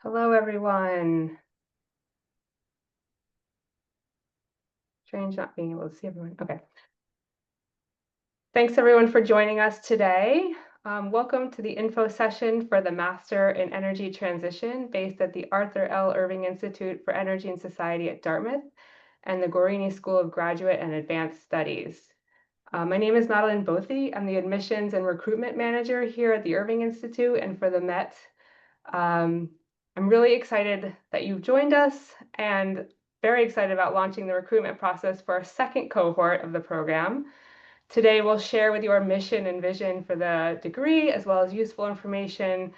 Hello, everyone. Strange not being able to see everyone. Okay. Thanks, everyone, for joining us today. Welcome to the info session for the Master in Energy Transition based at the Arthur L. Irving Institute for Energy and Society at Dartmouth and the Gorini School of Graduate and Advanced Studies. My name is Madeleine Bothe. I'm the Admissions and Recruitment Manager here at the Irving Institute and for the Met. I'm really excited that you've joined us and very excited about launching the recruitment process for our second cohort of the program. Today, we'll share with you our mission and vision for the degree, as well as useful information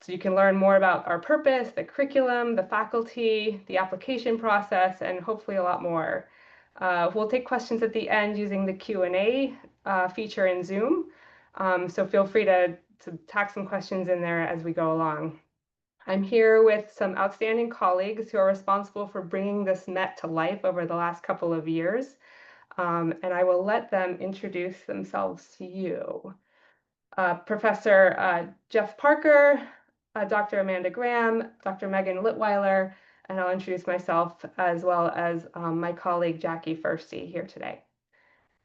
so you can learn more about our purpose, the curriculum, the faculty, the application process, and hopefully a lot more. We'll take questions at the end using the Q&A feature in Zoom, so feel free to tack some questions in there as we go along. I'm here with some outstanding colleagues who are responsible for bringing this Met to life over the last couple of years, and I will let them introduce themselves to you. Professor Geoff Parker, Dr. Amanda Graham, Dr. Megan Litwhiler, and I'll introduce myself as well as my colleague Jackie Firsty here today.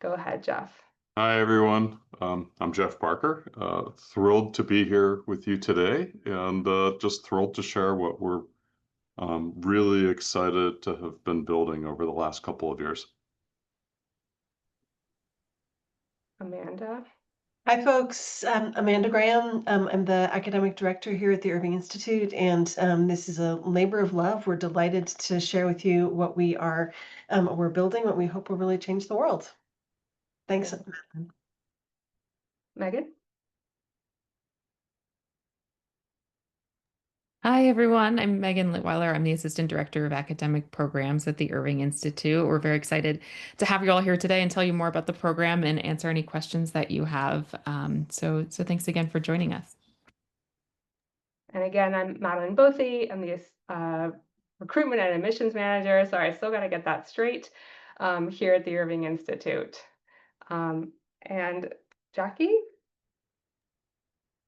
Go ahead, Geoff. Hi, everyone. I'm Geoff Parker. Thrilled to be here with you today and just thrilled to share what we're really excited to have been building over the last couple of years. Amanda. Hi, folks. I'm Amanda Graham. I'm the academic director here at the Irving Institute, and this is a labor of love. We're delighted to share with you what we're building, what we hope will really change the world. Thanks. Megan. Hi, everyone. I'm Megan Litwhiler. I'm the Assistant Director of Academic Programs at the Irving Institute. We're very excited to have you all here today and tell you more about the program and answer any questions that you have. So thanks again for joining us. And again, I'm Madeleine Bothe. I'm the Recruitment and Admissions Manager. Sorry, I still got to get that straight here at the Irving Institute. And Jackie?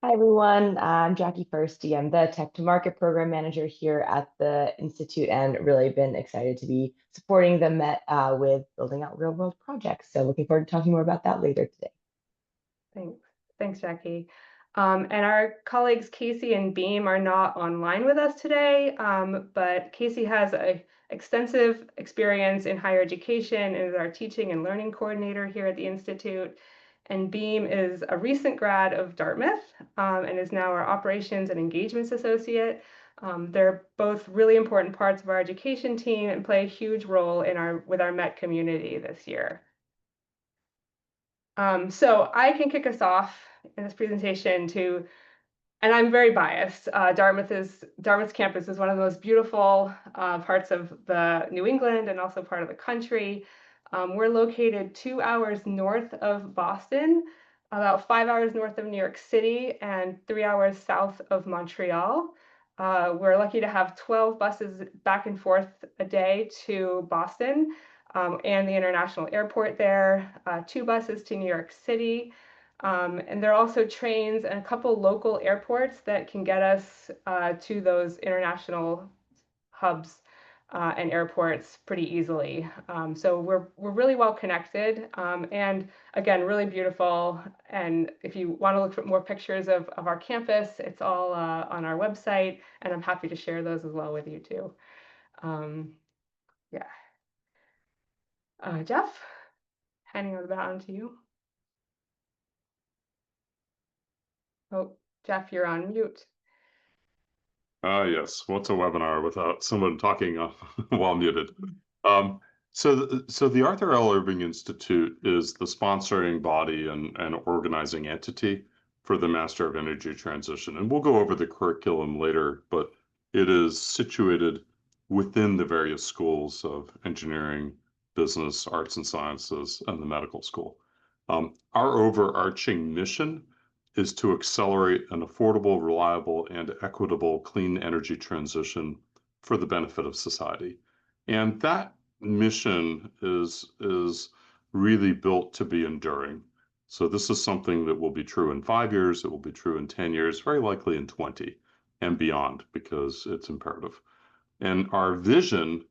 Hi, everyone. I'm Jackie Firsty. I'm the Tech to Market Program Manager here at the Institute and really been excited to be supporting the Met with building out real world projects. So looking forward to talking more about that later today. Thanks, Jackie. And our colleagues Casey and Beam are not online with us today, but Casey has an extensive experience in higher education and is our teaching and learning coordinator here at the Institute. And Beam is a recent grad of Dartmouth and is now our operations and engagements associate. They're both really important parts of our education team and play a huge role in with our Met community this year. So I can kick us off in this presentation and I'm very biased. Dartmouth's campus is one of the most beautiful parts of the New England and also part of the country. We're located 2 hours north of Boston, about 5 hours north of New York City, and 3 hours south of Montreal. We're lucky to have 12 buses back and forth a day to Boston and the international airport there, 2 buses to New York City. And there are also trains and a couple local airports that can get us to those international hubs and airports pretty easily. So we're really well connected and again, really beautiful. And if you want to look for more pictures of our campus, it's all on our website, and I'm happy to share those as well with you too. Yeah. Geoff, handing over the baton to you. Oh, Geoff, you're on mute. Yes. What's a webinar without someone talking while muted? So the Arthur L. Irving Institute is the sponsoring body and organizing entity for the Master of Energy Transition. And we'll go over the curriculum later, but it is situated within the various schools of engineering, business, arts and sciences, and the medical school. Our overarching mission is to accelerate an affordable, reliable, and equitable clean energy transition for the benefit of society. And that mission is really built to be enduring. So this is something that will be true in 5 years, it will be true in 10 years, very likely in 20. and beyond, because it's imperative. And our vision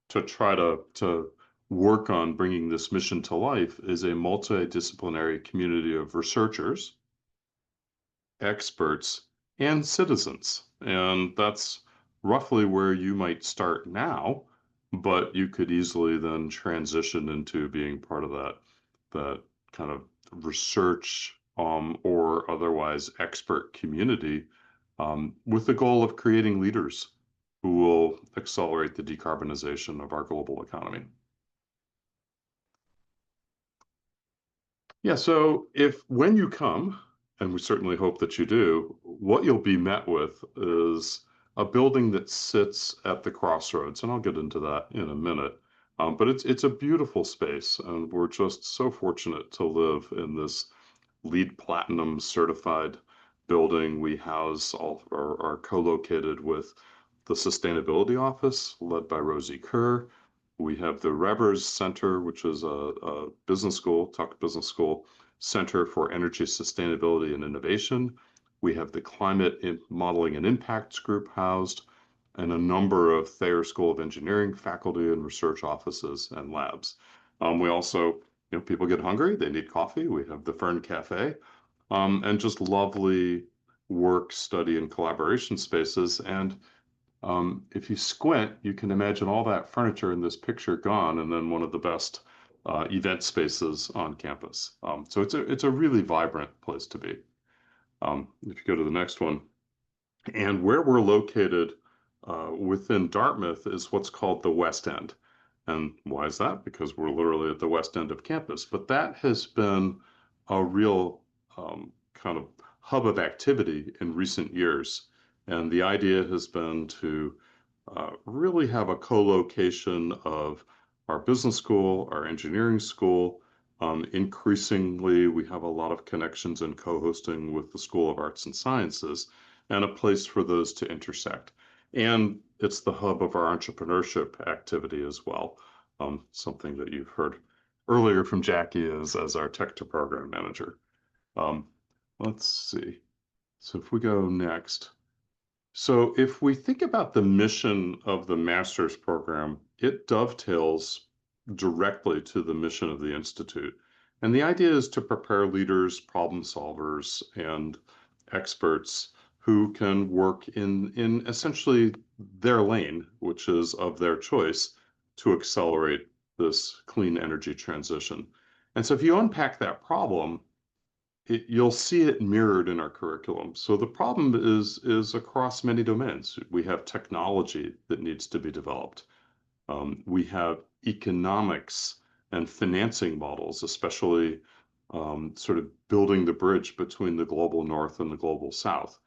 to try to work on bringing this mission to life is a multidisciplinary community of researchers, experts, and citizens. And that's roughly where you might start now, but you could easily then transition into being part of that kind of research or otherwise expert community with the goal of creating leaders who will accelerate the decarbonization of our global economy. Yeah, so when you come, and we certainly hope that you do, what you'll be met with is a building that sits at the crossroads, and I'll get into that in a minute. But it's a beautiful space, and we're just so fortunate to live in this LEED Platinum certified building. We house are co-located with the Sustainability Office, led by Rosie Kerr. We have the Revers Center, which is a business school, Tuck Business School Center for Energy Sustainability and Innovation. We have the Climate Modeling and Impacts Group housed, and a number of Thayer School of Engineering faculty and research offices and labs. We also, people get hungry, they need coffee. We have the Fern Cafe, and just lovely work, study, and collaboration spaces. And if you squint, you can imagine all that furniture in this picture gone, and then one of the best event spaces on campus. So it's a really vibrant place to be. If you go to the next one, and where we're located within Dartmouth is what's called the West End. And why is that? Because we're literally at the west end of campus. But that has been a real kind of hub of activity in recent years. And the idea has been to really have a co-location of our business school, our engineering school. Increasingly, we have a lot of connections and co-hosting with the School of Arts and Sciences, and a place for those to intersect. And it's the hub of our entrepreneurship activity as well. Something that you've heard earlier from Jackie as our tech to program manager. Let's see. So if we go next. So if we think about the mission of the master's program, it dovetails directly to the mission of the Institute. And the idea is to prepare leaders, problem solvers, and experts who can work in essentially their lane, which is of their choice, to accelerate this clean energy transition. And so if you unpack that problem, you'll see it mirrored in our curriculum. So the problem is across many domains. We have technology that needs to be developed. We have economics and financing models, especially sort of building the bridge between the global north and the global south,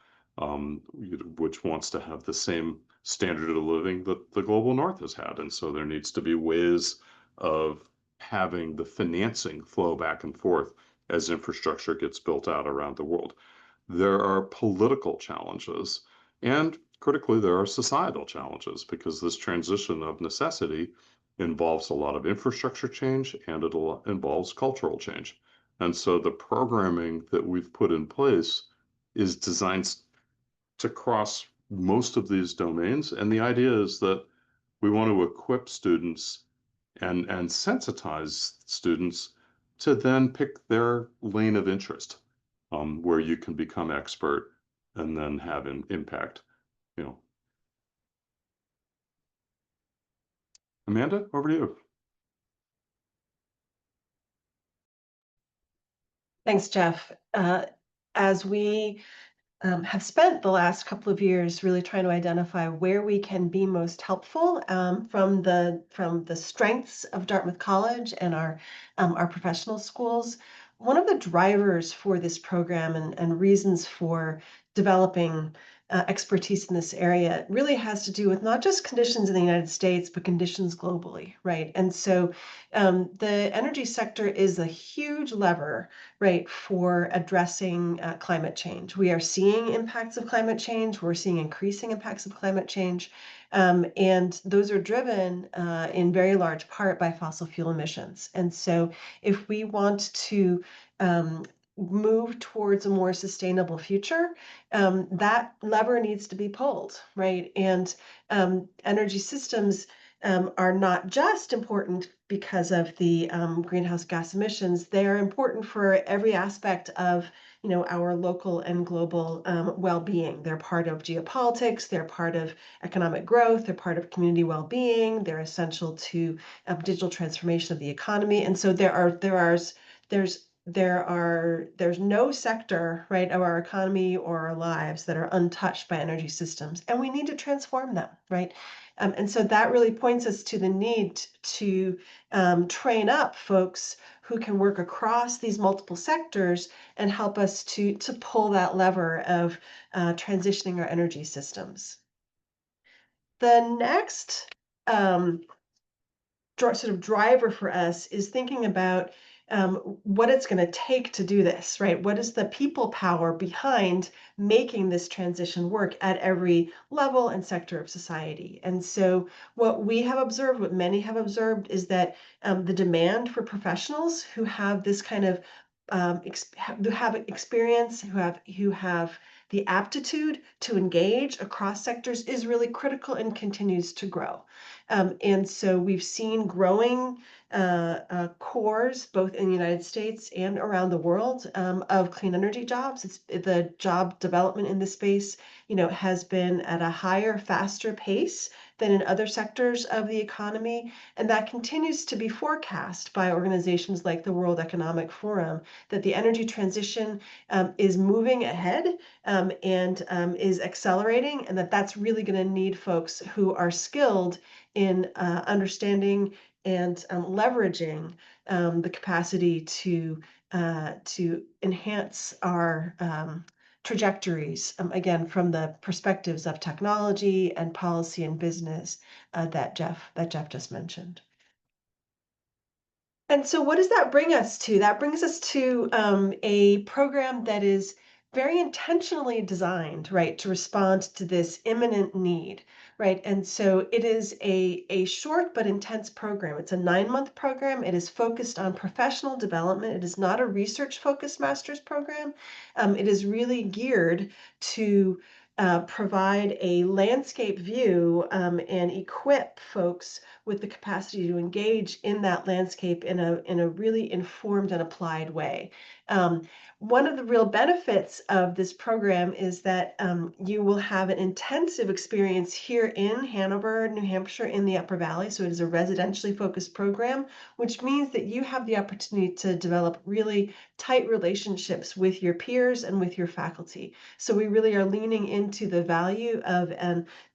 which wants to have the same standard of living that the global north has had. And so there needs to be ways of having the financing flow back and forth as infrastructure gets built out around the world. There are political challenges, and critically, there are societal challenges, because this transition of necessity involves a lot of infrastructure change, and it involves cultural change. And so the programming that we've put in place is designed to cross most of these domains. And the idea is that we want to equip students and sensitize students to then pick their lane of interest, where you can become expert and then have an impact. Amanda, over to you. Thanks, Geoff. As we have spent the last couple of years really trying to identify where we can be most helpful from the strengths of Dartmouth College and our professional schools. One of the drivers for this program and reasons for developing expertise in this area really has to do with not just conditions in the United States, but conditions globally, right? And so the energy sector is a huge lever, right, for addressing climate change. We are seeing impacts of climate change. We're seeing increasing impacts of climate change. And those are driven in very large part by fossil fuel emissions. And so if we want to move towards a more sustainable future, that lever needs to be pulled, right? And energy systems are not just important because of the greenhouse gas emissions. They are important for every aspect of our local and global well-being. They're part of geopolitics, they're part of economic growth, they're part of community well-being, they're essential to digital transformation of the economy. And so there's no sector, right, of our economy or our lives that are untouched by energy systems, and we need to transform them, right? And so that really points us to the need to train up folks who can work across these multiple sectors and help us to pull that lever of transitioning our energy systems. The next sort of driver for us is thinking about what it's going to take to do this, right? What is the people power behind making this transition work at every level and sector of society? And so what we have observed, what many have observed, is that the demand for professionals who have this kind of who have experience, who have the aptitude to engage across sectors is really critical and continues to grow. And so we've seen growing cores, both in the United States and around the world, of clean energy jobs. The job development in this space, has been at a higher, faster pace than in other sectors of the economy. And that continues to be forecast by organizations like the World Economic Forum, that the energy transition is moving ahead and is accelerating, and that's really going to need folks who are skilled in understanding and leveraging the capacity to enhance our trajectories, again, from the perspectives of technology and policy and business that Geoff just mentioned. And so what does that bring us to? That brings us to a program that is very intentionally designed, right, to respond to this imminent need, right? And so it is a short but intense program. It's a 9-month program. It is focused on professional development. It is not a research-focused master's program. It is really geared to provide a landscape view and equip folks with the capacity to engage in that landscape in a really informed and applied way. One of the real benefits of this program is that you will have an intensive experience here in Hanover, New Hampshire, in the Upper Valley. So it is a residentially focused program, which means that you have the opportunity to develop really tight relationships with your peers and with your faculty. So we really are leaning into the value of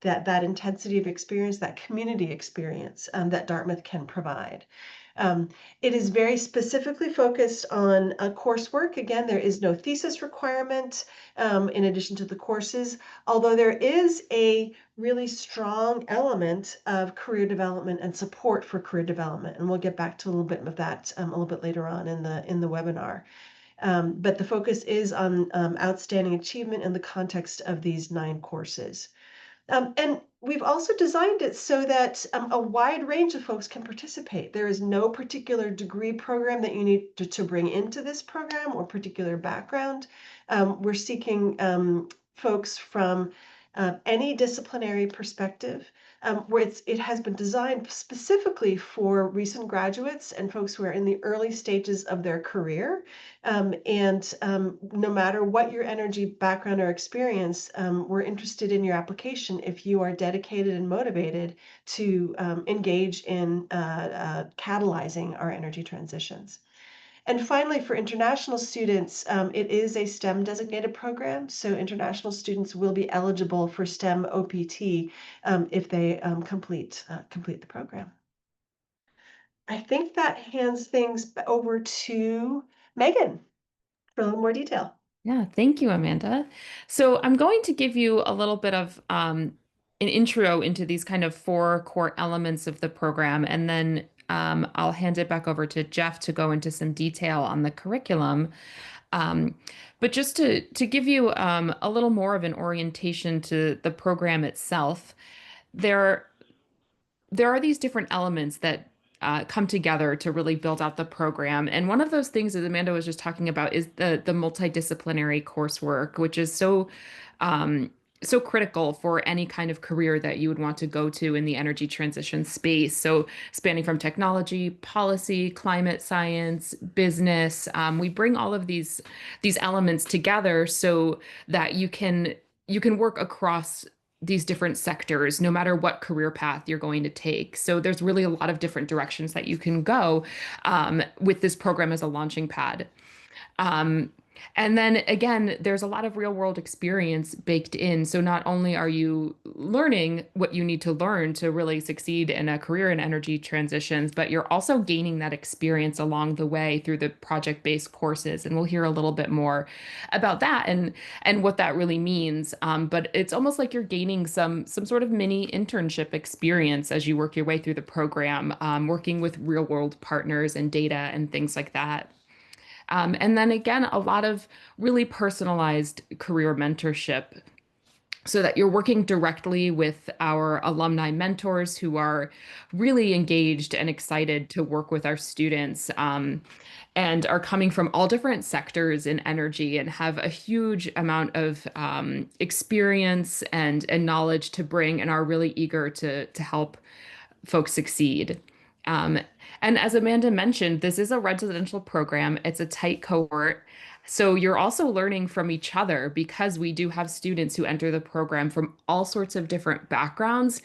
that intensity of experience, that community experience that Dartmouth can provide. It is very specifically focused on coursework. Again, there is no thesis requirement in addition to the courses, although there is a really strong element of career development and support for career development. And we'll get back to a little bit of that a little bit later on in the webinar. But the focus is on outstanding achievement in the context of these 9 courses. And we've also designed it so that a wide range of folks can participate. There is no particular degree program that you need to bring into this program or particular background. We're seeking folks from any disciplinary perspective, where it has been designed specifically for recent graduates and folks who are in the early stages of their career. No matter what your energy background or experience, we're interested in your application if you are dedicated and motivated to engage in catalyzing our energy transitions. And finally, for international students, it is a STEM designated program. So international students will be eligible for STEM OPT if they complete the program. I think that hands things over to Megan for a little more detail. Yeah, thank you, Amanda. So I'm going to give you a little bit of an intro into these kind of 4 core elements of the program, and then I'll hand it back over to Geoff to go into some detail on the curriculum. But just to give you a little more of an orientation to the program itself, there are these different elements that come together to really build out the program. And one of those things, as Amanda was just talking about, is the multidisciplinary coursework, which is um, so critical for any kind of career that you would want to go to in the energy transition space. So spanning from technology, policy, climate science, business, we bring all of these elements together so that you can work across these different sectors, no matter what career path you're going to take. So there's really a lot of different directions that you can go with this program as a launching pad. Um, and then again, there's a lot of real world experience baked in. So not only are you learning what you need to learn to really succeed in a career in energy transitions, but you're also gaining that experience along the way through the project-based courses. And we'll hear a little bit more about that and what that really means. But it's almost like you're gaining some sort of mini internship experience as you work your way through the program, working with real world partners and data and things like that. And then again, a lot of really personalized career mentorship so that you're working directly with our alumni mentors who are really engaged and excited to work with our students and are coming from all different sectors in energy and have a huge amount of experience and knowledge to bring and are really eager to help folks succeed. Um, and as Amanda mentioned, this is a residential program. It's a tight cohort. So you're also learning from each other because we do have students who enter the program from all sorts of different backgrounds.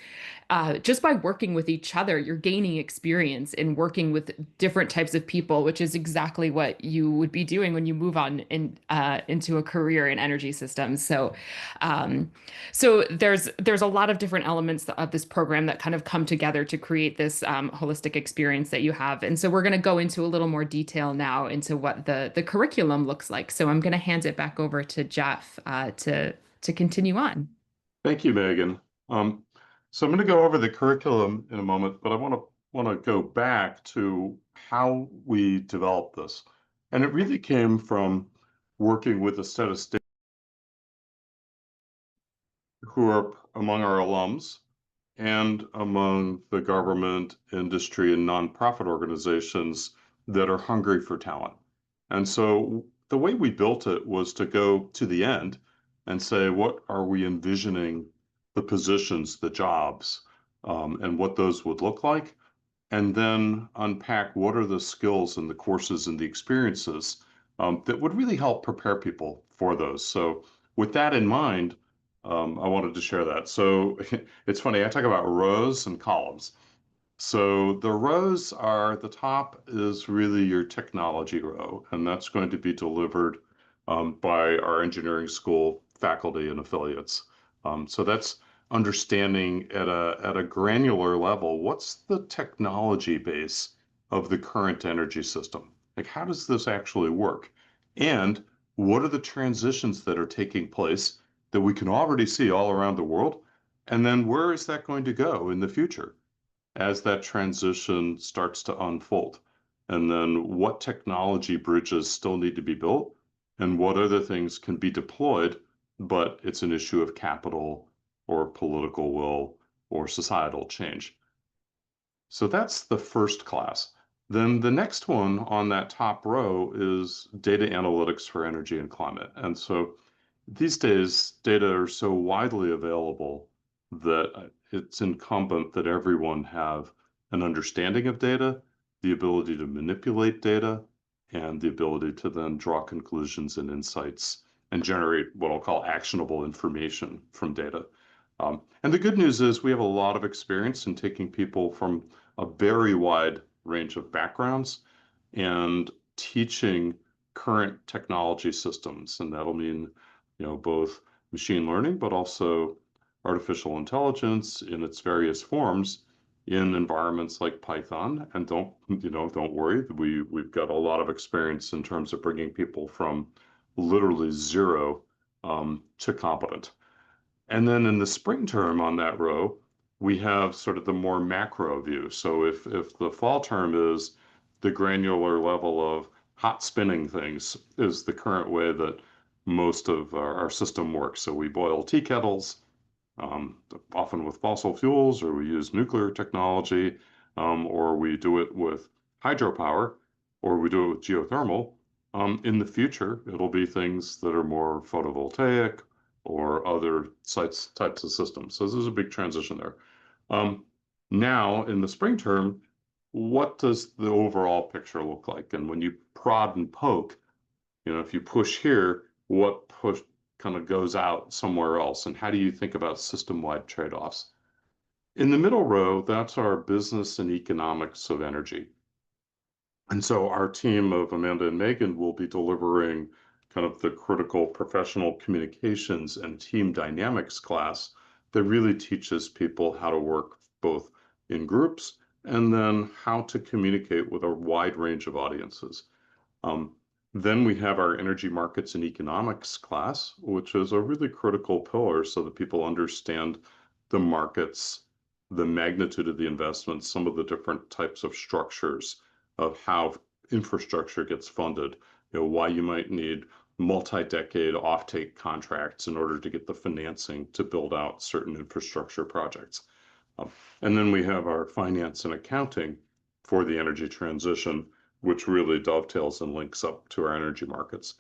Just by working with each other, you're gaining experience in working with different types of people, which is exactly what you would be doing when you move on into a career in energy systems. So there's a lot of different elements of this program that kind of come together to create this holistic experience that you have. And so we're going to go into a little more detail now into what the curriculum looks like. So I'm going to hand it back over to Geoff to continue on. Thank you, Megan. So I'm going to go over the curriculum in a moment, but I want to go back to how we developed this. And it really came from working with a set of stakeholders who are among our alums and among the government, industry, and nonprofit organizations that are hungry for talent. And so the way we built it was to go to the end and say, what are we envisioning the positions, the jobs, and what those would look like? And then unpack what are the skills and the courses and the experiences that would really help prepare people for those. So with that in mind, I wanted to share that. So it's funny, I talk about rows and columns. So the rows are, the top is really your technology row, and that's going to be delivered by our engineering school faculty and affiliates. So that's understanding at a granular level, what's the technology base of the current energy system? Like, how does this actually work? And what are the transitions that are taking place that we can already see all around the world? And then where is that going to go in the future as that transition starts to unfold? And then what technology bridges still need to be built and what other things can be deployed, but it's an issue of capital or political will or societal change. So that's the first class. Then the next one on that top row is data analytics for energy and climate. And so these days, data are so widely available that it's incumbent that everyone have an understanding of data, the ability to manipulate data, and the ability to then draw conclusions and insights and generate what I'll call actionable information from data. And the good news is we have a lot of experience in taking people from a very wide range of backgrounds and teaching current technology systems. And that'll mean, both machine learning, but also artificial intelligence in its various forms in environments like Python. And don't worry, we've got a lot of experience in terms of bringing people from literally zero to competent. And then in the spring term on that row, we have sort of the more macro view. So if the fall term is the granular level of hot spinning things is the current way that most of our system works. So we boil tea kettles, often with fossil fuels, or we use nuclear technology. or we do it with hydropower, or we do it with geothermal. In the future, it'll be things that are more photovoltaic or other types of systems. So there's a big transition there. Now, in the spring term, what does the overall picture look like? And when you prod and poke, if you push here, what push kind of goes out somewhere else? And how do you think about system-wide trade-offs? In the middle row, that's our business and economics of energy. And so our team of Amanda and Megan will be delivering kind of the critical professional communications and team dynamics class that really teaches people how to work both in groups and then how to communicate with a wide range of audiences. Then we have our energy markets and economics class, which is a really critical pillar so that people understand the markets, the magnitude of the investments, some of the different types of structures of how infrastructure gets funded, why you might need multi-decade offtake contracts in order to get the financing to build out certain infrastructure projects. And then we have our finance and accounting for the energy transition, which really dovetails and links up to our energy markets.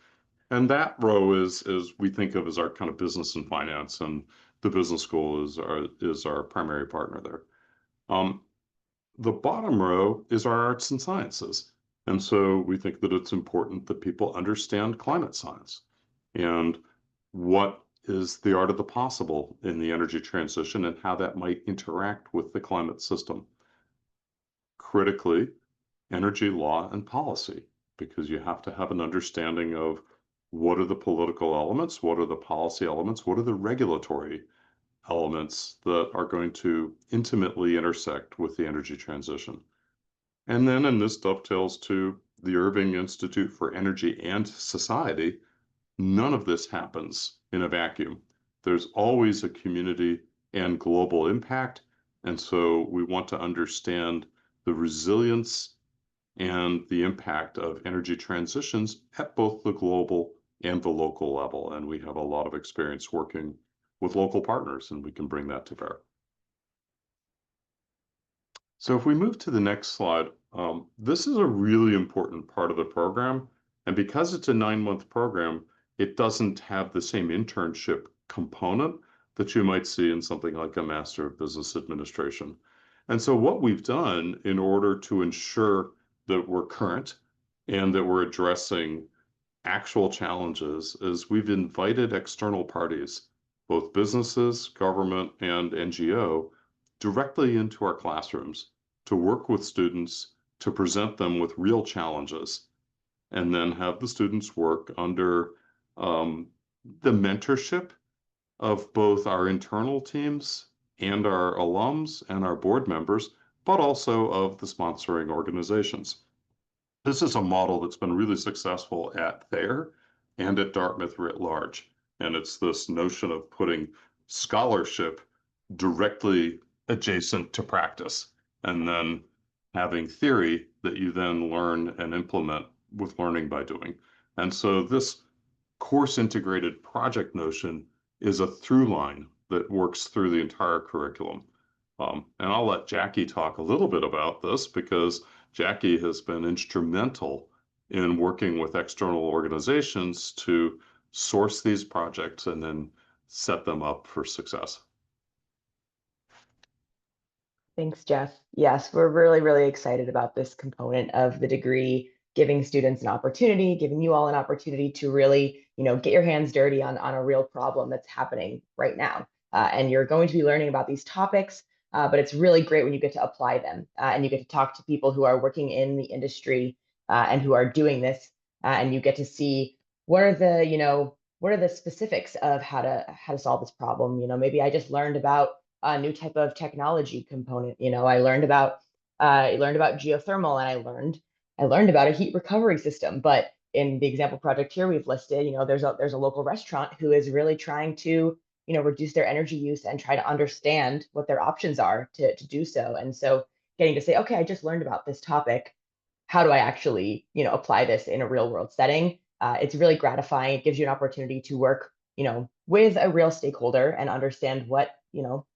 And that row is we think of as our kind of business and finance, and the business school is our primary partner there. The bottom row is our arts and sciences. And so we think that it's important that people understand climate science and what is the art of the possible in the energy transition and how that might interact with the climate system. Critically, energy law and policy, because you have to have an understanding of what are the political elements, what are the policy elements, what are the regulatory elements that are going to intimately intersect with the energy transition. And then, and this dovetails to the Irving Institute for Energy and Society, none of this happens in a vacuum. There's always a community and global impact. And so we want to understand the resilience and the impact of energy transitions at both the global and the local level. And we have a lot of experience working with local partners, and we can bring that to bear. So if we move to the next slide, this is a really important part of the program. And because it's a 9-month program, it doesn't have the same internship component that you might see in something like a Master of Business Administration. And so what we've done in order to ensure that we're current and that we're addressing actual challenges is we've invited external parties, both businesses, government, and NGO, directly into our classrooms to work with students to present them with real challenges, and then have the students work under the mentorship of both our internal teams and our alums and our board members, but also of the sponsoring organizations. This is a model that's been really successful at Thayer and at Dartmouth writ large. And it's this notion of putting scholarship directly adjacent to practice, and then having theory that you then learn and implement with learning by doing. And so this course integrated project notion is a through line that works through the entire curriculum. And I'll let Jackie talk a little bit about this, because Jackie has been instrumental in working with external organizations to source these projects and then set them up for success. Thanks, Geoff. Yes, we're really, really excited about this component of the degree, giving students an opportunity, giving you all an opportunity to really, get your hands dirty on a real problem that's happening right now. And you're going to be learning about these topics, but it's really great when you get to apply them and you get to talk to people who are working in the industry and who are doing this, and you get to see what are the specifics of how to solve this problem. Maybe I just learned about a new type of technology component. I learned about geothermal, and I learned about a heat recovery system. But in the example project here we've listed, there's a local restaurant who is really trying to reduce their energy use and try to understand what their options are to do so. And so getting to say, okay, I just learned about this topic. How do I actually apply this in a real world setting? It's really gratifying. It gives you an opportunity to work with a real stakeholder and understand what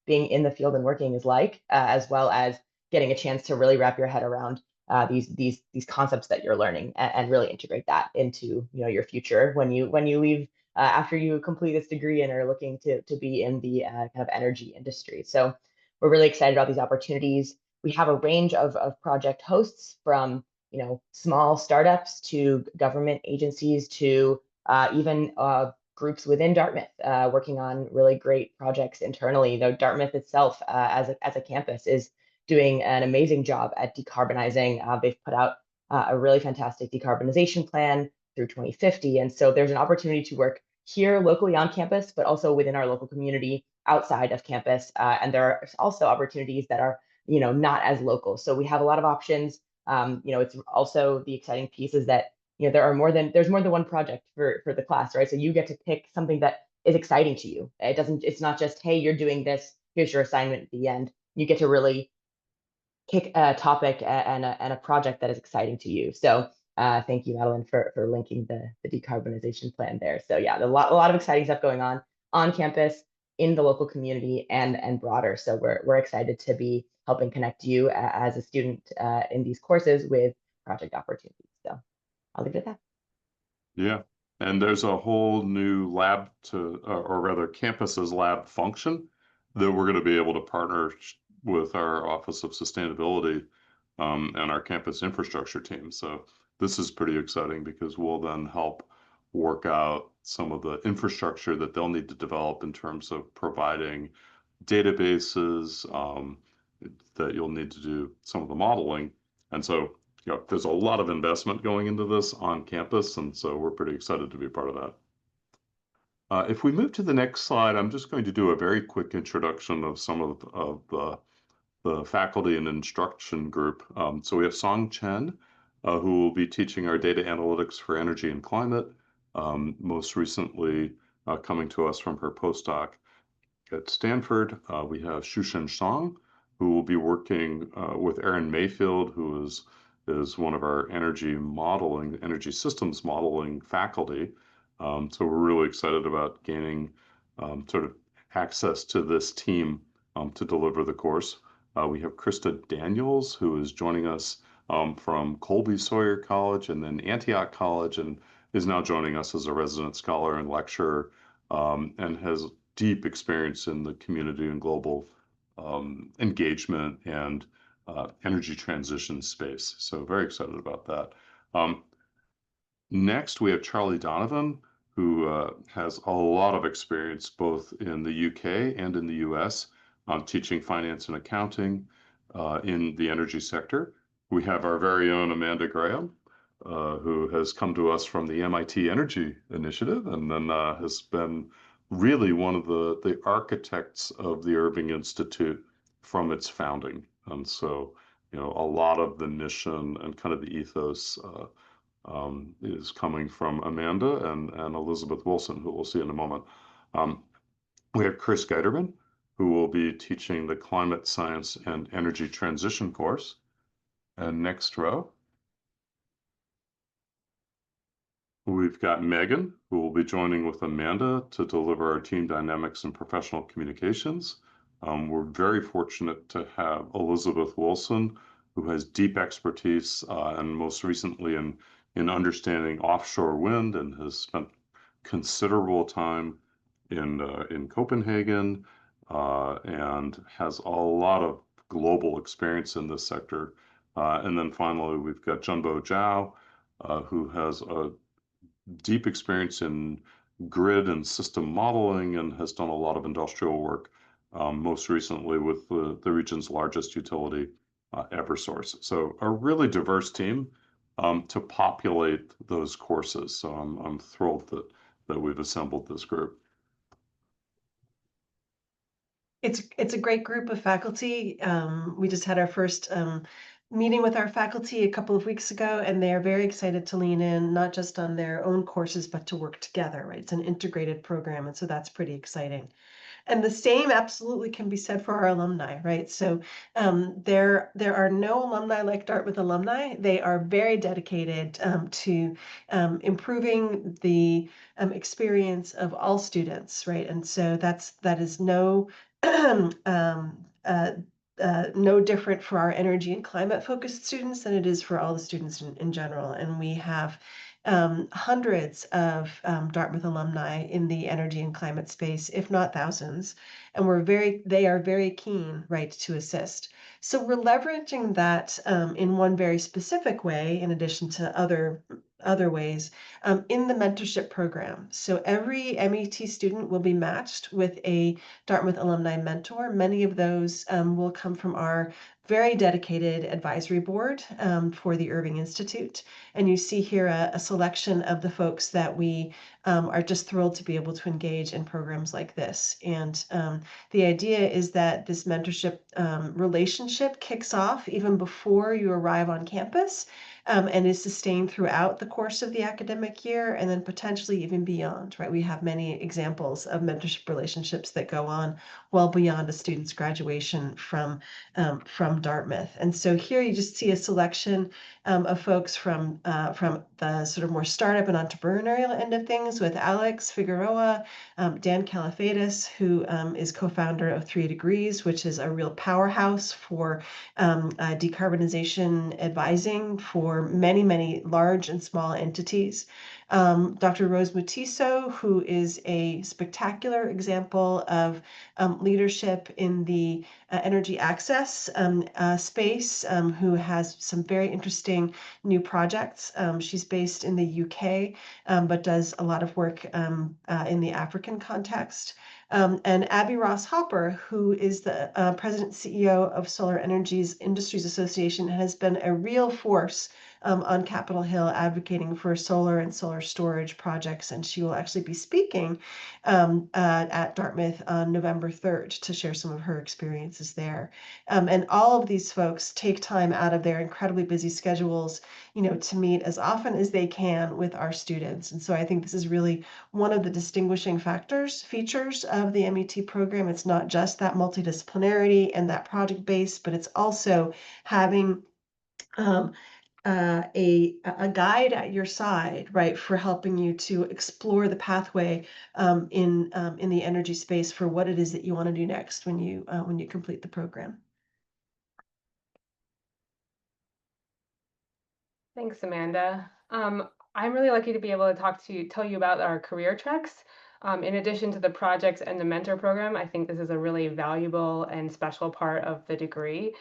being in the field and working is like, as well as getting a chance to really wrap your head around these concepts that you're learning and really integrate that into your future when you leave after you complete this degree and are looking to be in the kind of energy industry. So we're really excited about these opportunities. We have a range of project hosts from small startups to government agencies to even groups within Dartmouth working on really great projects internally. Though Dartmouth itself as a campus is doing an amazing job at decarbonizing. They've put out a really fantastic decarbonization plan through 2050. And so there's an opportunity to work here locally on campus, but also within our local community outside of campus. And there are also opportunities that are not as local. So we have a lot of options. It's also the exciting piece is that there's more than one project for the class, right? So you get to pick something that is exciting to you. It's not just, hey, you're doing this, here's your assignment at the end. You get to really pick a topic and a project that is exciting to you. So thank you, Madeleine, for linking the decarbonization plan there. So yeah, a lot of exciting stuff going on campus, in the local community, and broader. So we're excited to be helping connect you as a student in these courses with project opportunities. So I'll leave it at that. Yeah, and there's a whole new lab or rather campus's lab function that we're going to be able to partner with our Office of Sustainability and our campus infrastructure team. So this is pretty exciting because we'll then help work out some of the infrastructure that they'll need to develop in terms of providing databases that you'll need to do some of the modeling. And so there's a lot of investment going into this on campus, and so we're pretty excited to be part of that. If we move to the next slide, I'm just going to do a very quick introduction of some of the faculty and instruction group. So we have Song Chen, who will be teaching our data analytics for energy and climate, most recently coming to us from her postdoc at Stanford. We have Shushen Shang, who will be working with Aaron Mayfield, who is one of our energy systems modeling faculty. So we're really excited about gaining sort of access to this team to deliver the course. We have Krista Daniels, who is joining us from Colby Sawyer College and then Antioch College, and is now joining us as a resident scholar and lecturer, and has deep experience in the community and global engagement and energy transition space. So very excited about that. Next, we have Charlie Donovan, who has a lot of experience both in the UK and in the US teaching finance and accounting in the energy sector. We have our very own Amanda Graham, who has come to us from the MIT Energy Initiative and then has been really one of the architects of the Irving Institute from its founding. And so, a lot of the mission and kind of the ethos is coming from Amanda and Elizabeth Wilson, who we'll see in a moment. We have Chris Geiterman, who will be teaching the Climate Science and Energy Transition course. And next row, we've got Megan, who will be joining with Amanda to deliver our team dynamics and professional communications. We're very fortunate to have Elizabeth Wilson, who has deep expertise and most recently in understanding offshore wind and has spent considerable time in Copenhagen and has a lot of global experience in this sector. And then finally, we've got Junbo Zhao, who has a deep experience in grid and system modeling and has done a lot of industrial work, most recently with the region's largest utility, Eversource. So a really diverse team to populate those courses. So I'm thrilled that we've assembled this group. It's a great group of faculty. We just had our first meeting with our faculty a couple of weeks ago, and they are very excited to lean in, not just on their own courses, but to work together, right? It's an integrated program, and so that's pretty exciting. And the same absolutely can be said for our alumni, right? So there are no alumni like Dartmouth alumni. They are very dedicated to improving the experience of all students, right? And so that is no no different for our energy and climate focused students than it is for all the students in general. And we have hundreds of Dartmouth alumni in the energy and climate space, if not thousands, and they are very keen, right, to assist. So we're leveraging that in one very specific way, in addition to other ways, in the mentorship program. So every MET student will be matched with a Dartmouth alumni mentor. Many of those will come from our very dedicated advisory board for the Irving Institute. And you see here a selection of the folks that we are just thrilled to be able to engage in programs like this. And the idea is that this mentorship relationship kicks off even before you arrive on campus and is sustained throughout the course of the academic year and then potentially even beyond, right? We have many examples of mentorship relationships that go on well beyond a student's graduation from Dartmouth. And so here you just see a selection of folks from the sort of more startup and entrepreneurial end of things with Alex Figueroa, Dan Calafidis, who is co-founder of 3 Degrees, which is a real powerhouse for decarbonization advising for many, many large and small entities. Dr. Rose Mutiso, who is a spectacular example of leadership in the energy access space, who has some very interesting new projects. She's based in the UK, but does a lot of work in the African context. And Abby Ross Hopper, who is the president CEO of Solar Energy's Industries Association, has been a real force on Capitol Hill advocating for solar and solar storage projects. And she will actually be speaking at Dartmouth on November 3rd to share some of her experiences there. And all of these folks take time out of their incredibly busy schedules, to meet as often as they can with our students. And so I think this is really one of the distinguishing features of the MET program. It's not just that multidisciplinarity and that project base, but it's also having a guide at your side, right, for helping you to explore the pathway in the energy space for what it is that you want to do next when you complete the program. Thanks, Amanda. I'm really lucky to be able to tell you about our career treks. In addition to the projects and the mentor program, I think this is a really valuable and special part of the degree.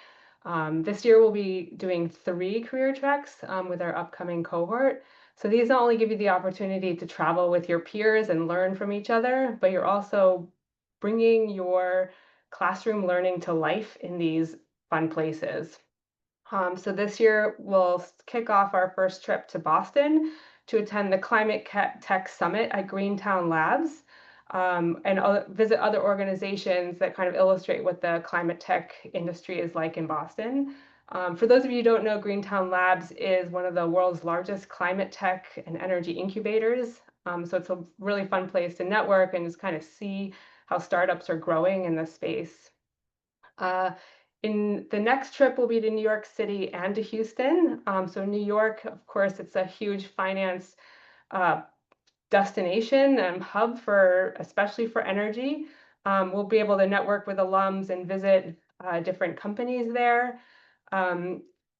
This year we'll be doing 3 career treks with our upcoming cohort. So these not only give you the opportunity to travel with your peers and learn from each other, but you're also bringing your classroom learning to life in these fun places. So this year we'll kick off our first trip to Boston to attend the Climate Tech Summit at Greentown Labs and visit other organizations that kind of illustrate what the climate tech industry is like in Boston. For those of you who don't know, Greentown Labs is one of the world's largest climate tech and energy incubators. So it's a really fun place to network and just kind of see how startups are growing in this space. In the next trip will be to New York City and to Houston. So New York, of course, it's a huge finance destination and hub especially for energy. We'll be able to network with alums and visit different companies there.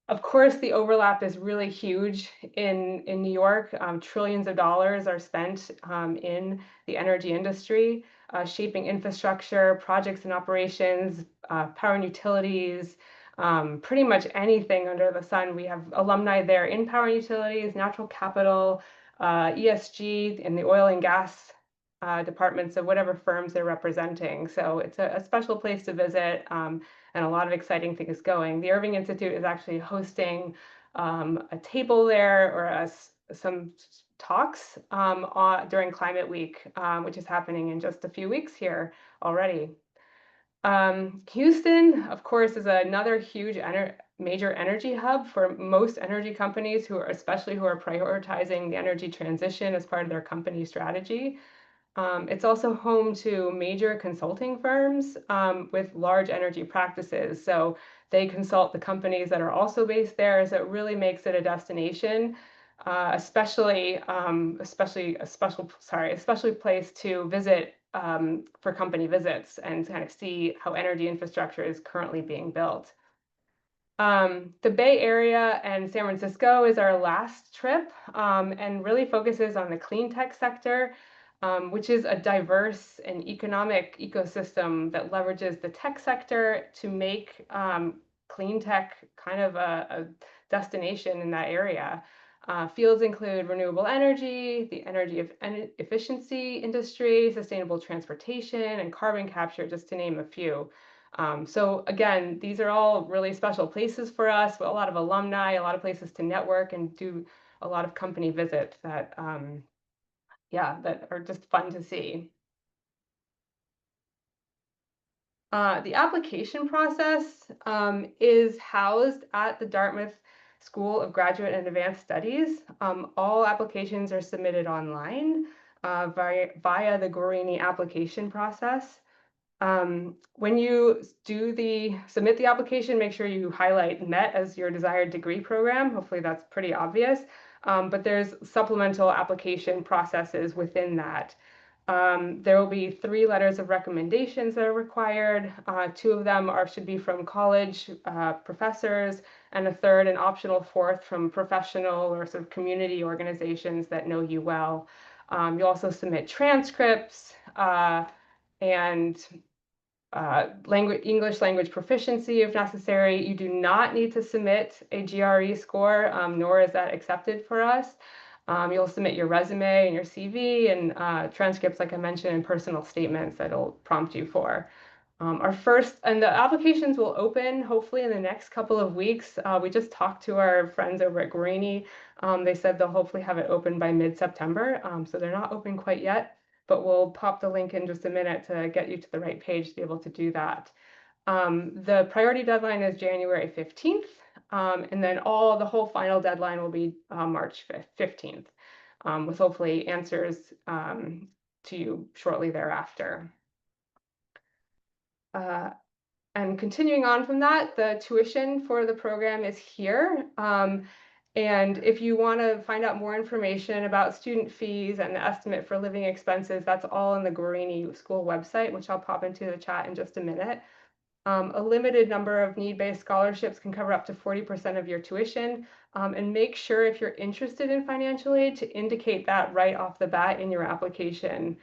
Of course, the overlap is really huge in New York. Trillions of dollars are spent in the energy industry, shaping infrastructure, projects and operations, power and utilities, pretty much anything under the sun. We have alumni there in power and utilities, natural capital, ESG, and the oil and gas departments of whatever firms they're representing. So it's a special place to visit and a lot of exciting things going. The Irving Institute is actually hosting a table there or some talks during Climate Week, which is happening in just a few weeks here already. Houston, of course, is another huge major energy hub for most energy companies especially who are prioritizing the energy transition as part of their company strategy. It's also home to major consulting firms with large energy practices. So they consult the companies that are also based there. So it really makes it a destination, especially a special place to visit for company visits and kind of see how energy infrastructure is currently being built. The Bay Area and San Francisco is our last trip, and really focuses on the clean tech sector, which is a diverse and economic ecosystem that leverages the tech sector to make clean tech kind of a destination in that area. Fields include renewable energy, the energy efficiency industry, sustainable transportation, and carbon capture, just to name a few. So again, these are all really special places for us, a lot of alumni, a lot of places to network and do a lot of company visits that, yeah, that are just fun to see. The application process is housed at the Dartmouth School of Graduate and Advanced Studies. All applications are submitted online via the Guarini application process. When you submit the application, make sure you highlight MET as your desired degree program. Hopefully that's pretty obvious. But there's supplemental application processes within that. There will be 3 letters of recommendations that are required. 2 of them should be from college professors, and a third, an optional fourth, from professional or sort of community organizations that know you well. You also submit transcripts and English language proficiency if necessary. You do not need to submit a GRE score, nor is that accepted for us. You'll submit your resume and your CV and transcripts, like I mentioned, and personal statements that it'll prompt you for. The applications will open hopefully in the next couple of weeks. We just talked to our friends over at Guarini. They said they'll hopefully have it open by mid-September, so they're not open quite yet, but we'll pop the link in just a minute to get you to the right page to be able to do that. The priority deadline is January 15th, and then the whole final deadline will be March 15th, with hopefully answers to you shortly thereafter. And continuing on from that, the tuition for the program is here. And if you want to find out more information about student fees and the estimate for living expenses, that's all on the Guarini School website, which I'll pop into the chat in just a minute. A limited number of need-based scholarships can cover up to 40% of your tuition. And make sure, if you're interested in financial aid, to indicate that right off the bat in your application,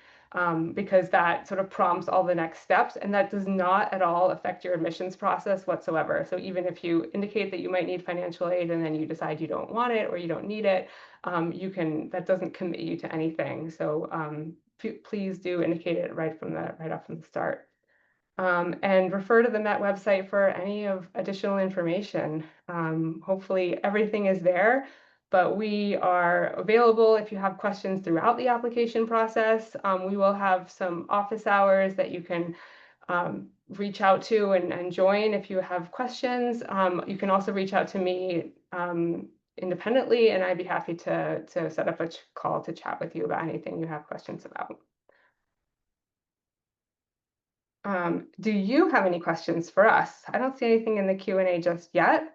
because that sort of prompts all the next steps, and that does not at all affect your admissions process whatsoever. So even if you indicate that you might need financial aid and then you decide you don't want it or you don't need it, that doesn't commit you to anything. So please do indicate it right off from the start. And refer to the MET website for any of additional information. Hopefully everything is there, but we are available if you have questions throughout the application process. We will have some office hours that you can reach out to and join if you have questions. You can also reach out to me independently, and I'd be happy to set up a call to chat with you about anything you have questions about. Do you have any questions for us? I don't see anything in the Q&A just yet,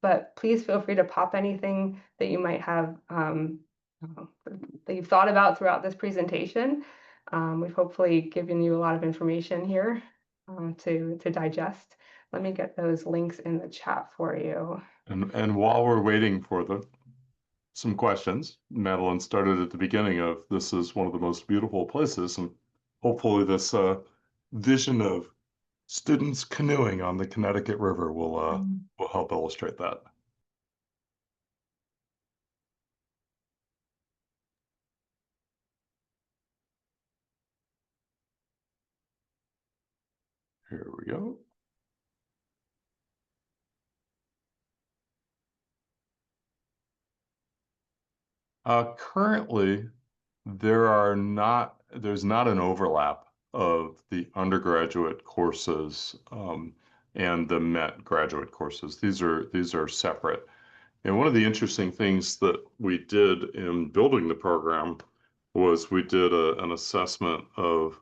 but please feel free to pop anything that you might have that you've thought about throughout this presentation. We've hopefully given you a lot of information here to digest. Let me get those links in the chat for you. And while we're waiting for some questions, Madeleine started at the beginning of this is one of the most beautiful places, and hopefully this vision of students canoeing on the Connecticut River will help illustrate that. Here we go. Currently, there's not an overlap of the undergraduate courses and the MET graduate courses. These are separate. And one of the interesting things that we did in building the program was we did an assessment of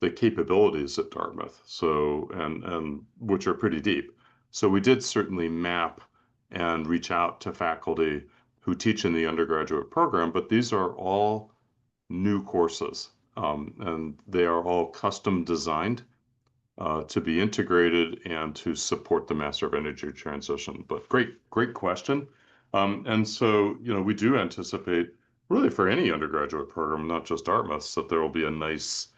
the capabilities at Dartmouth, and which are pretty deep. So we did certainly map and reach out to faculty who teach in the undergraduate program, but these are all new courses. And they are all custom designed to be integrated and to support the Master of Energy Transition. But great question. And so, we do anticipate, really for any undergraduate program, not just Dartmouth, that there will be a nice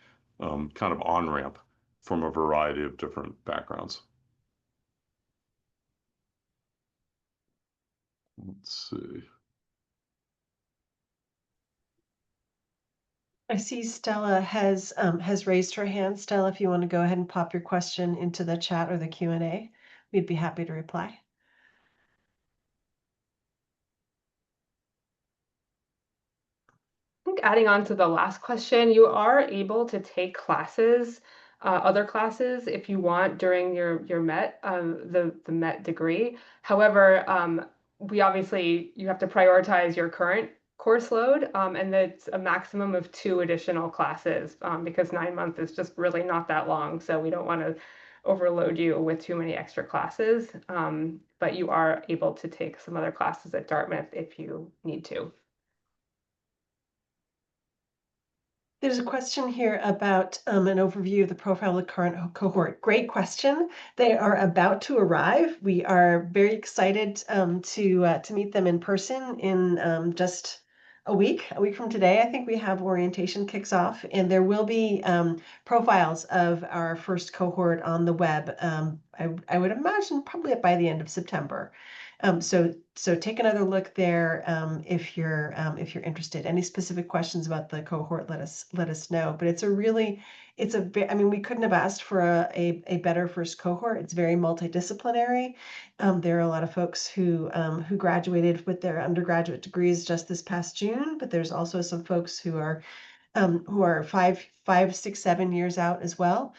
kind of on-ramp from a variety of different backgrounds. Let's see. I see Stella has raised her hand. Stella, if you want to go ahead and pop your question into the chat or the Q&A, we'd be happy to reply. I think adding on to the last question, you are able to take classes, other classes if you want during your MET, the MET degree. However, you have to prioritize your current course load, and that's a maximum of 2 additional classes, because 9 months is just really not that long. So we don't want to overload you with too many extra classes, but you are able to take some other classes at Dartmouth if you need to. There's a question here about an overview of the profile of the current cohort. Great question. They are about to arrive. We are very excited to meet them in person in just a week from today. I think we have orientation kicks off, and there will be profiles of our first cohort on the web. I would imagine probably by the end of September. So take another look there if you're interested. Any specific questions about the cohort, let us know. But I mean, we couldn't have asked for a better first cohort. It's very multidisciplinary. There are a lot of folks who graduated with their undergraduate degrees just this past June, but there's also some folks who are 5, 6, 7 years out as well,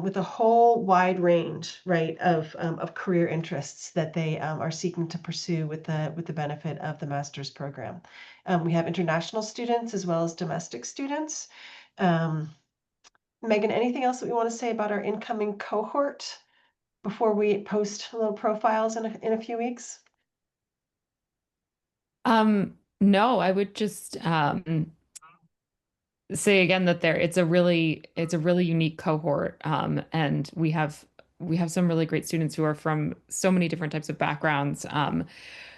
with a whole wide range, right, of career interests that they are seeking to pursue with the benefit of the master's program. We have international students as well as domestic students. Megan, anything else that we want to say about our incoming cohort before we post little profiles in a few weeks? No, I would just say again that it's a really unique cohort, and we have some really great students who are from so many different types of backgrounds.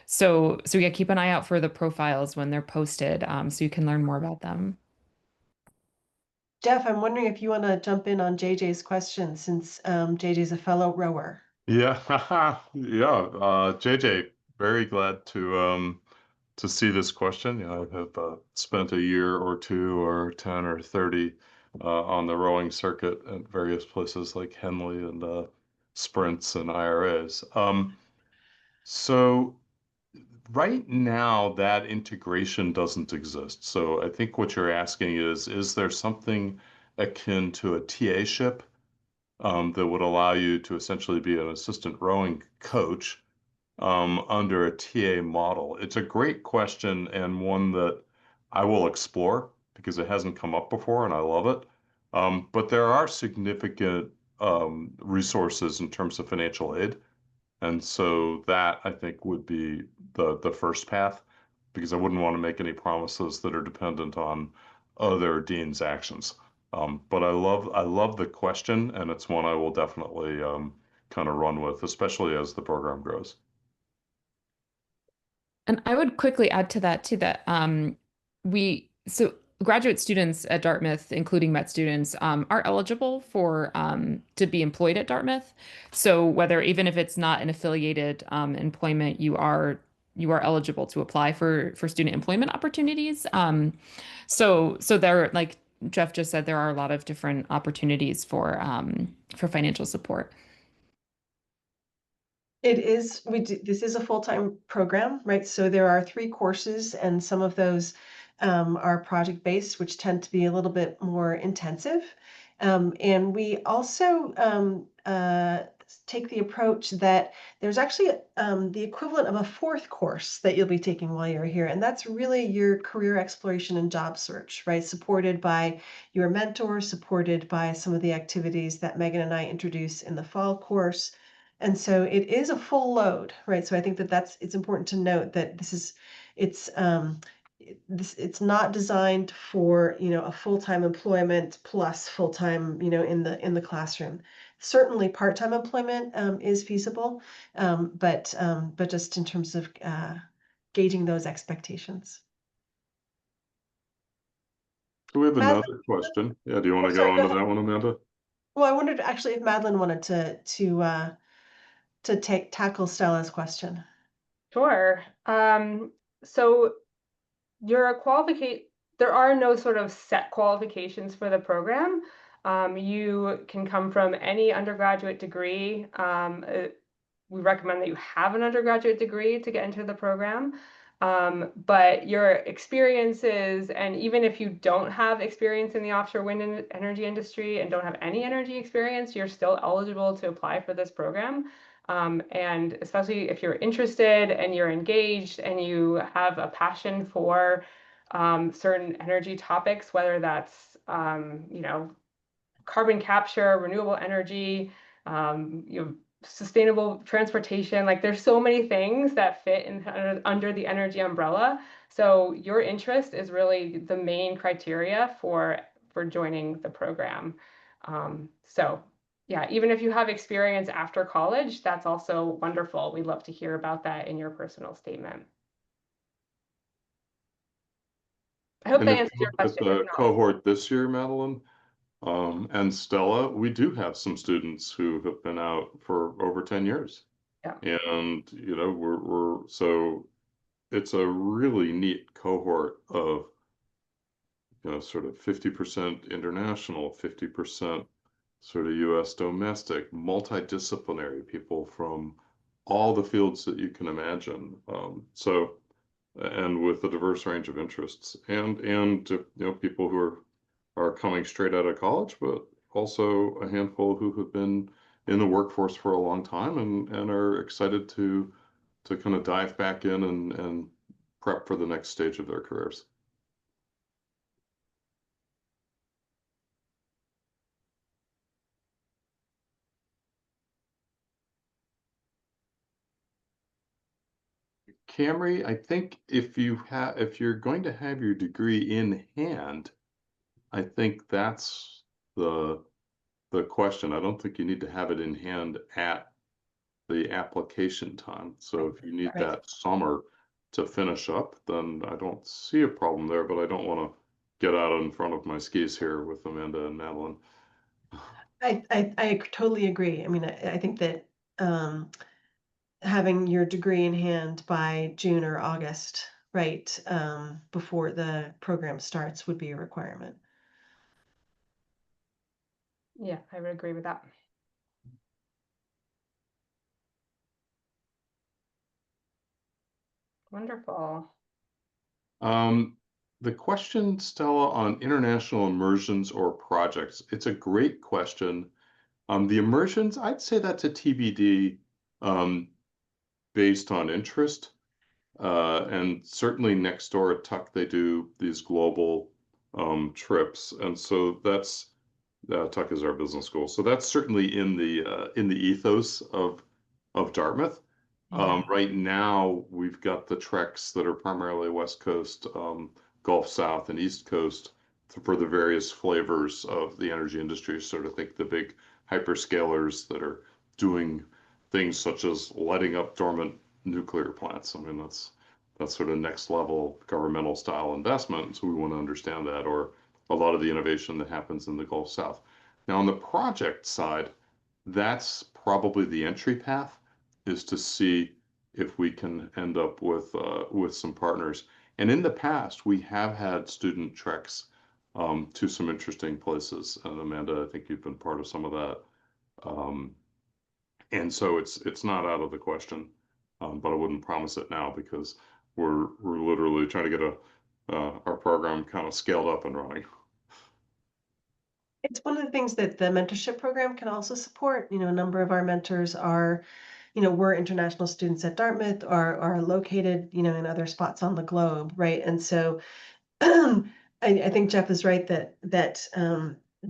So yeah, keep an eye out for the profiles when they're posted, so you can learn more about them. Geoff, I'm wondering if you want to jump in on JJ's question, since JJ's a fellow rower. Yeah, yeah. JJ, very glad to see this question. I have spent a year or 2 or 10 or 30 on the rowing circuit at various places like Henley and sprints and IRAs. So right now that integration doesn't exist. So I think what you're asking is there something akin to a TA-ship that would allow you to essentially be an assistant rowing coach under a TA model? It's a great question and one that I will explore because it hasn't come up before and I love it. But there are significant resources in terms of financial aid. And so that I think would be the first path, because I wouldn't want to make any promises that are dependent on other deans' actions. But I love the question, and it's one I will definitely kind of run with, especially as the program grows. And I would quickly add to that too that so graduate students at Dartmouth, including Met students, are eligible for to be employed at Dartmouth. So whether even if it's not an affiliated employment, you are eligible to apply for student employment opportunities. So there, like Geoff just said, there are a lot of different opportunities for financial support. It is, this is a full-time program, right? So there are 3 courses, and some of those are project-based, which tend to be a little bit more intensive. And we also take the approach that there's actually the equivalent of a 4th course that you'll be taking while you're here. And that's really your career exploration and job search, right? Supported by your mentor, supported by some of the activities that Megan and I introduce in the fall course. And so it is a full load, right? So I think it's important to note that it's not designed for, a full-time employment plus full-time, in the classroom. Certainly part-time employment is feasible, but just in terms of gauging those expectations. We have Madeline, another question. Yeah, do you want oh, to go sorry, go into ahead. that one, Amanda? Well, I wondered actually if Madeline wanted to tackle Stella's question. Sure. So your there are no sort of set qualifications for the program. You can come from any undergraduate degree. We recommend that you have an undergraduate degree to get into the program. But your experiences, and even if you don't have experience in the offshore wind energy industry and don't have any energy experience, you're still eligible to apply for this program. And especially if you're interested and you're engaged and you have a passion for certain energy topics, whether that's, carbon capture, renewable energy, sustainable transportation. Like there's so many things that fit under the energy umbrella. So your interest is really the main criteria for joining the program. So yeah, even if you have experience after college, that's also wonderful. We'd love to hear about that in your personal statement. I hope And that if answers you your look at question. If the not, cohort this year, Madeleine, and Stella, we do have some students who have been out for over 10 years. yeah. And, so it's a really neat cohort of, sort of 50% international, 50% sort of US domestic, multidisciplinary people from all the fields that you can imagine. And with a diverse range of interests, and people who are coming straight out of college, but also a handful who have been in the workforce for a long time and are excited to kind of dive back in and prep for the next stage of their careers. Camry, I think if you're going to have your degree in hand, I think that's the question. I don't think you need to have it in hand at the application time. So if you need Right. that summer to finish up, then I don't see a problem there, but I don't want to get out in front of my skis here with Amanda and Madeleine. I totally agree. I mean, I think that having your degree in hand by June or August, right, before the program starts would be a requirement. Yeah, I would agree with that. Wonderful. The question, Stella, on international immersions or projects, it's a great question. The immersions, I'd say that's a TBD based on interest. And certainly next door at Tuck, they do these global trips. And so that's Tuck is our business school. So that's certainly in the ethos of Dartmouth. Yeah. Right now, we've got the treks that are primarily West Coast, Gulf South, and East Coast for the various flavors of the energy industry. Sort of think the big hyperscalers that are doing things such as lighting up dormant nuclear plants. I mean, that's sort of next level governmental style investment. So we want to understand that, or a lot of the innovation that happens in the Gulf South. Now, on the project side, that's probably the entry path, is to see if we can end up with some partners. And in the past, we have had student treks to some interesting places. And Amanda, I think you've been part of some of that. And so it's not out of the question, but I wouldn't promise it now because we're literally trying to get our program kind of scaled up and running. It's one of the things that the mentorship program can also support. A number of our mentors are, we're international students at Dartmouth, are located, in other spots on the globe, right? And so I think Geoff is right that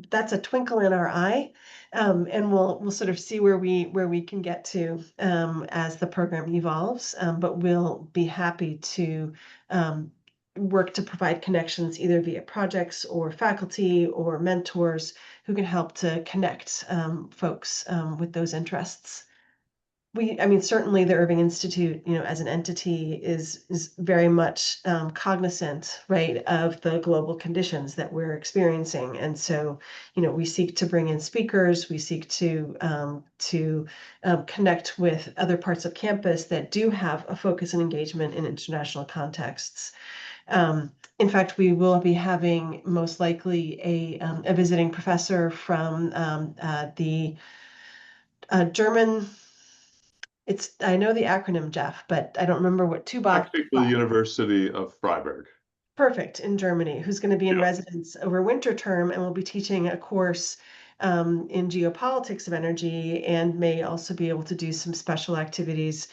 that's a twinkle in our eye, and we'll sort of see where we can get to as the program evolves. But we'll be happy to work to provide connections either via projects or faculty or mentors who can help to connect folks with those interests. I mean, certainly the Irving Institute, as an entity is very much cognizant, right, of the global conditions that we're experiencing. And so, we seek to bring in speakers, we seek to connect with other parts of campus that do have a focus and engagement in international contexts. In fact, we will be having most likely a visiting professor from the German. I know the acronym, Geoff, but I don't remember what Tubach. Actually, the University of Freiburg. Perfect, in Germany, who's going to be in Yeah. residence over winter term and will be teaching a course in geopolitics of energy, and may also be able to do some special activities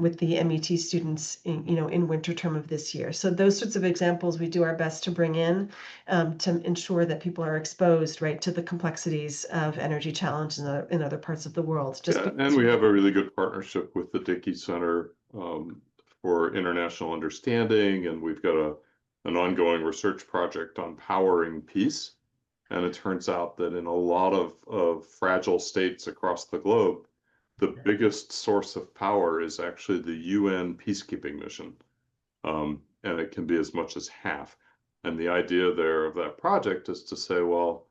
with the MET students in winter term of this year. So those sorts of examples we do our best to bring in to ensure that people are exposed, right, to the complexities of energy challenges in other parts of the world. And we have a really good partnership with the Dickey Center for International Understanding, and we've got an ongoing research project on powering peace. And it turns out that in a lot of fragile states across the globe, the biggest source of power is actually the UN peacekeeping mission. And it can be as much as half. And the idea there of that project is to say, well,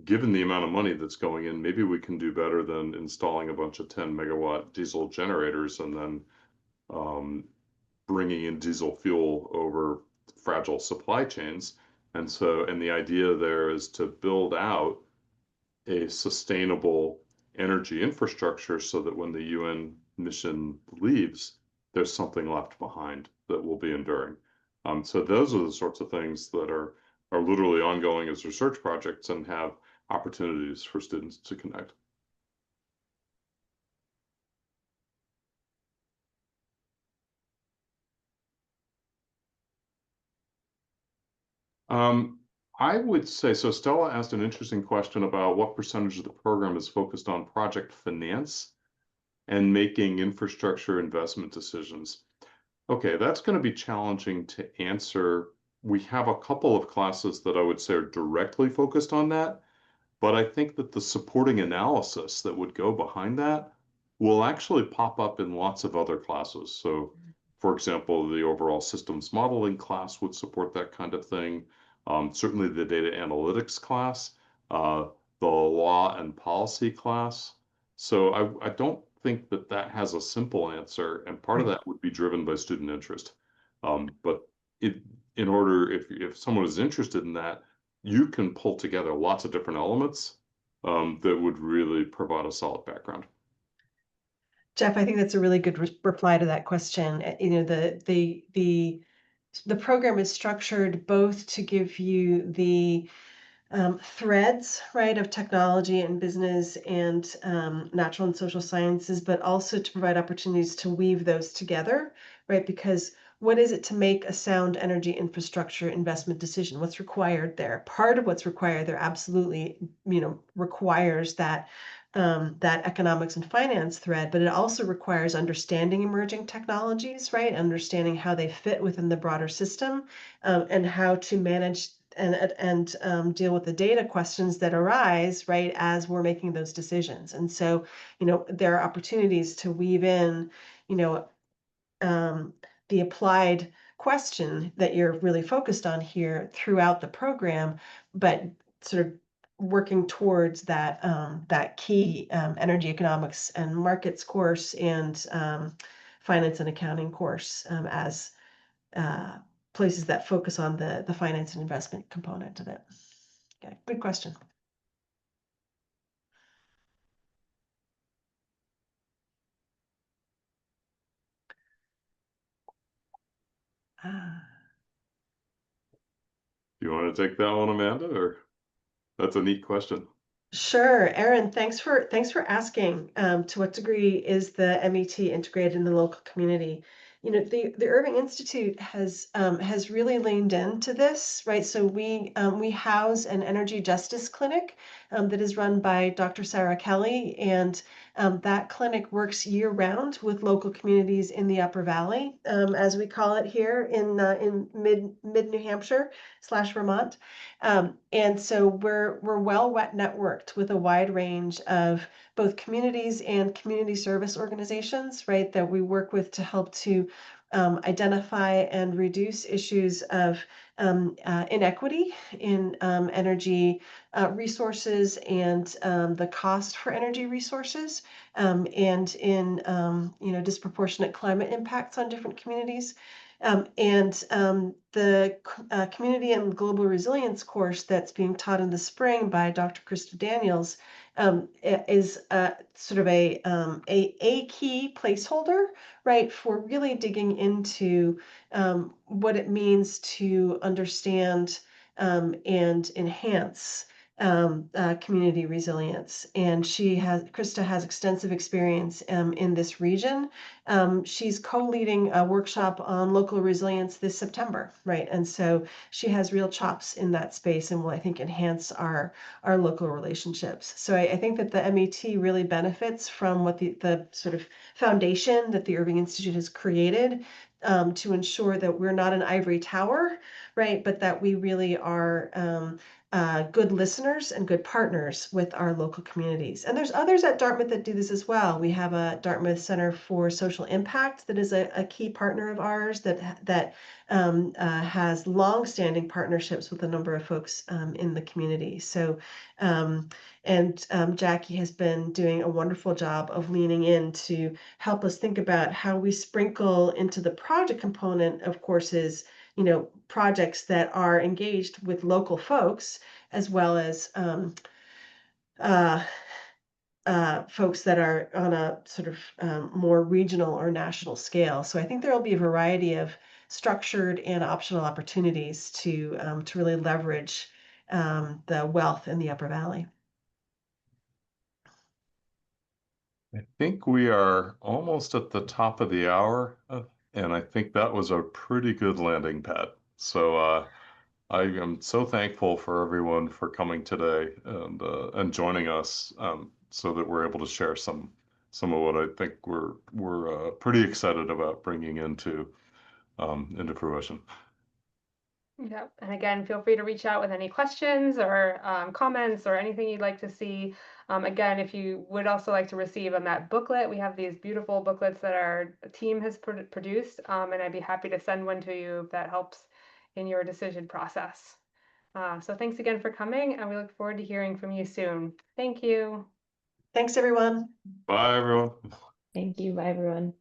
given the amount of money that's going in, maybe we can do better than installing a bunch of 10 megawatt diesel generators and then bringing in diesel fuel over fragile supply chains. And the idea there is to build out a sustainable energy infrastructure so that when the UN mission leaves, there's something left behind that will be enduring. So those are the sorts of things that are literally ongoing as research projects and have opportunities for students to connect. I would say, so Stella asked an interesting question about what percentage of the program is focused on project finance and making infrastructure investment decisions. Okay, that's going to be challenging to answer. We have a couple of classes that I would say are directly focused on that, but I think that the supporting analysis that would go behind that will actually pop up in lots of other classes. So, for example, the overall systems modeling class would support that kind of thing. Certainly the data analytics class, the law and policy class. So I don't think that that has a simple answer, and part of that would be driven by student interest. But if someone is interested in that, you can pull together lots of different elements that would really provide a solid background. Geoff, I think that's a really good reply to that question. The program is structured both to give you the threads, right, of technology and business and natural and social sciences, but also to provide opportunities to weave those together, right? Because what is it to make a sound energy infrastructure investment decision? What's required there? Part of what's required there absolutely, requires that that economics and finance thread, but it also requires understanding emerging technologies, right? Understanding how they fit within the broader system, and how to manage and deal with the data questions that arise, right, as we're making those decisions. And so, there are opportunities to weave in, the applied question that you're really focused on here throughout the program, but sort of working towards that key energy economics and markets course and finance and accounting course as places that focus on the finance and investment component of it. Okay, good question. Do you want to take that one, Amanda, or that's a neat question? Sure, Erin, thanks for asking. To what degree is the MET integrated in the local community? the Irving Institute has really leaned into this, right? So we house an energy justice clinic that is run by Dr. Sarah Kelly, and that clinic works year round with local communities in the Upper Valley, as we call it here in mid New Hampshire / Vermont. And so we're well networked with a wide range of both communities and community service organizations, right, that we work with to help to identify and reduce issues of inequity in energy resources and the cost for energy resources, and in disproportionate climate impacts on different communities. The Community and Global Resilience course that's being taught in the spring by Dr. Krista Daniels is sort of a key placeholder, right, for really digging into what it means to understand and enhance community resilience. And Krista has extensive experience in this region. She's co-leading a workshop on local resilience this September, right? And so she has real chops in that space and will, I think, enhance our local relationships. So I think that the MET really benefits from what the sort of foundation that the Irving Institute has created to ensure that we're not an ivory tower, right? But that we really are good listeners and good partners with our local communities. And there's others at Dartmouth that do this as well. We have a Dartmouth Center for Social Impact that is a key partner of ours that has long-standing partnerships with a number of folks in the community. So, Jackie has been doing a wonderful job of leaning in to help us think about how we sprinkle into the project component of courses, projects that are engaged with local folks, as well as folks that are on a sort of more regional or national scale. So I think there will be a variety of structured and optional opportunities to really leverage the wealth in the Upper Valley. I think we are almost at the top of the hour, and I think that was a pretty good landing pad. So I am so thankful for everyone for coming today and joining us, so that we're able to share some of what I think we're pretty excited about bringing into fruition. Yeah, and again, feel free to reach out with any questions or comments or anything you'd like to see. Again, if you would also like to receive a MET booklet, we have these beautiful booklets that our team has produced, and I'd be happy to send one to you if that helps in your decision process. So thanks again for coming, and we look forward to hearing from you soon. Thank you. Thanks, everyone. Bye, everyone. Thank you. Bye, everyone.